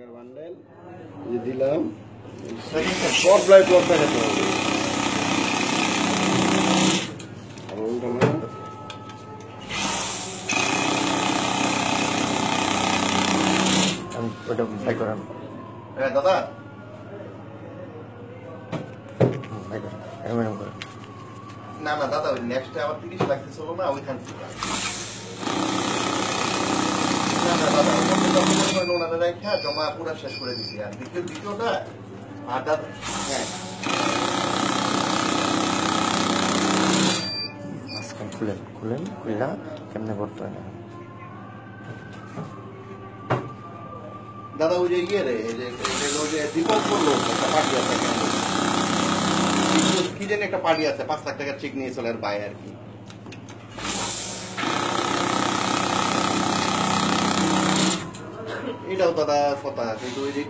টাকার বান্ডেল দিলাম। পট প্লাই পট দেখাতে হবে। ওটা ভাই করান। হ্যাঁ দাদা ভাই করেন, এরকম করেন। না না দাদা ওই নেক্সটে আবার 30 লাগতে চলো না ওইখান থেকে। না না দাদা ওনারা রেখা জমা পুরা শেষ করে দিচ্ছি। আর দ্বিতীয়টা আর দাদা হ্যাঁ আজকাল খুলেন খুলেন খুললা কেমনে করতে হয় না। দাদা ওই যে ইয়ে রে এই যে দীপক বললো একটা পার্টি আছে কি জানি একটা পার্টি আছে 5 লাখ টাকার চেক নিয়ে চলে আর বাই আর কি। এটাও দাদা কথা কিন্তু ওই যে